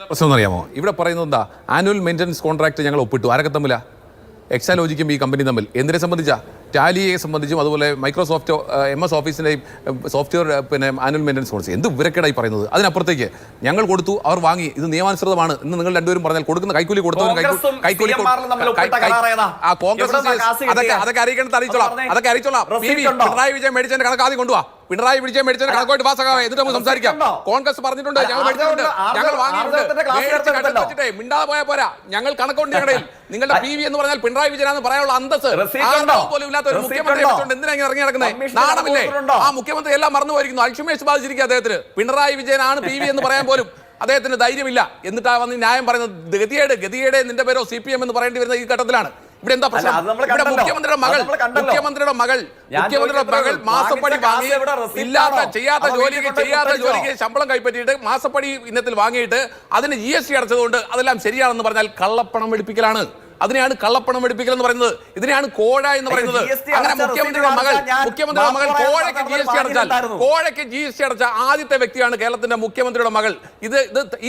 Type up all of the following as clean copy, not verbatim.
പ്രശ്നം എന്നറിയാമോ? ഇവിടെ പറയുന്നത് എന്താ, ആനുവൽ മെയിൻ്റനൻസ് കോൺട്രാക്ട് ഞങ്ങൾ ഒപ്പിട്ടു. ആരൊക്കെ തമ്മിലാ? എക്സാലോജിക്കും ഈ കമ്പനി തമ്മിൽ. എന്തിനെ സംബന്ധിച്ചാ? ടാലിയെ സംബന്ധിച്ചും അതുപോലെ മൈക്രോസോഫ്റ്റ് MS ഓഫീസിൻ്റെയും സോഫ്റ്റ്വെയർ ആനുവൽ മെയിൻ്റനൻസ് പോളിസി. എന്ത് വിവരക്കേടായി പറയുന്നത്? അതിനപ്പുറത്തേക്ക് ഞങ്ങൾ കൊടുത്തു, അവർ വാങ്ങി, ഇത് നിയമാനുസൃതമാണ് എന്ന് നിങ്ങൾ രണ്ടുപേരും പറഞ്ഞാൽ കൊടുക്കുന്ന കൈക്കൂലി കൊടുത്തവരും കൈക്കൂലി കോൺഗ്രസ് അതൊക്കെ അറിയിച്ചോളാം. പിണറായി വിജയൻ മേടിച്ചതിന്റെ കണക്കാദ്യം കൊണ്ടുപോവാ. പിണറായി വിജയൻ മേടിച്ചതിന്റെ കണക്കായിട്ട് പാസ്സാകാവേ, എന്നിട്ട് നമുക്ക് സംസാരിക്കാം. കോൺഗ്രസ് പറഞ്ഞിട്ടുണ്ട്, ഞങ്ങൾ മേടിച്ചിട്ടുണ്ട്, ഞങ്ങൾ വാങ്ങിയിട്ടുണ്ട്. മിണ്ടാതെ പോയാൽ പോരാ. ഞങ്ങൾ കണക്കുണ്ട് ഞങ്ങളിൽ. നിങ്ങളുടെ PV എന്ന് പറഞ്ഞാൽ പിണറായി വിജയനാണെന്ന് പറയാനുള്ള അന്തസ് പോലും ഇല്ലാത്ത ഒരു മുഖ്യമന്ത്രിയെ വെച്ചുകൊണ്ട് എന്തിനാ ഇറങ്ങി നടക്കുന്നത്? നാണമില്ലേ? ആ മുഖ്യമന്ത്രി എല്ലാം മറന്നു പോയിരിക്കുന്നു. അൽഷിമേഷ് ബാധിച്ചിരിക്കുക അദ്ദേഹത്തിന്. പിണറായി വിജയനാണ് PV എന്ന് പറയാൻ പോലും അദ്ദേഹത്തിന് ധൈര്യമില്ല. എന്നിട്ടാ വന്ന് ന്യായം പറയുന്നത്. ഗതികേട് നിന്റെ പേരോ CPM എന്ന് പറയേണ്ടി വരുന്ന ഈ ഘട്ടത്തിലാണ്. ഇവിടെ എന്താ പ്രശ്നം? ഇവിടെ മുഖ്യമന്ത്രിയുടെ മകൾ മാസപ്പടി വാങ്ങി ചെയ്യാത്ത ജോലിക്ക് ശമ്പളം കൈപ്പറ്റിയിട്ട് മാസപ്പടി ഇനത്തിൽ വാങ്ങിയിട്ട് അതിന് GST അടച്ചതുകൊണ്ട് അതെല്ലാം ശരിയാണെന്ന് പറഞ്ഞാൽ കള്ളപ്പണം വെളുപ്പിക്കലാണ്. അതിനെയാണ് കള്ളപ്പണം വെളുപ്പിക്കൽ എന്ന് പറയുന്നത്. ഇതിനെയാണ് കോഴ എന്ന് പറയുന്നത്. അങ്ങനെ മുഖ്യമന്ത്രിയുടെ മകൾ കോഴയ്ക്ക് GST അടച്ച ആദ്യത്തെ വ്യക്തിയാണ് കേരളത്തിന്റെ മുഖ്യമന്ത്രിയുടെ മകൾ. ഇത്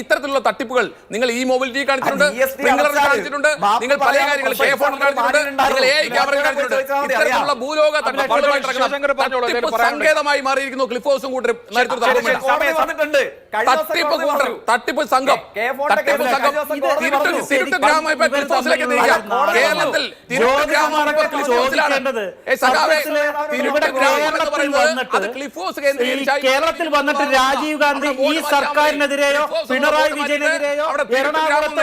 ഇത്തരത്തിലുള്ള തട്ടിപ്പുകൾ നിങ്ങൾ ഈ മൊബിലിറ്റി കാണിച്ചിട്ടുണ്ട്, സ്പ്രിംഗ്ലറിൽ കാണിച്ചിട്ടുണ്ട്, നിങ്ങൾ പല കാര്യങ്ങൾ ഫോണിൽ കാണിച്ചിട്ടുണ്ട്, നിങ്ങൾ AI ക്യാമറയിൽ കാണിച്ചിട്ടുണ്ട്. ഇത്തരത്തിലുള്ള ഭൂലോക സങ്കേതമായി മാറിയിരിക്കുന്നു ക്ലിഫ് ഹൗസും കൂട്ടരും. തട്ടിപ്പ് സംഘം കേരളത്തിൽ കേരളത്തിൽ വന്നിട്ട് രാജീവ് ഗാന്ധി ഈ സർക്കാരിനെതിരെയോ പിണറായി വിജയനെതിരെയോ എറണാകുളത്ത്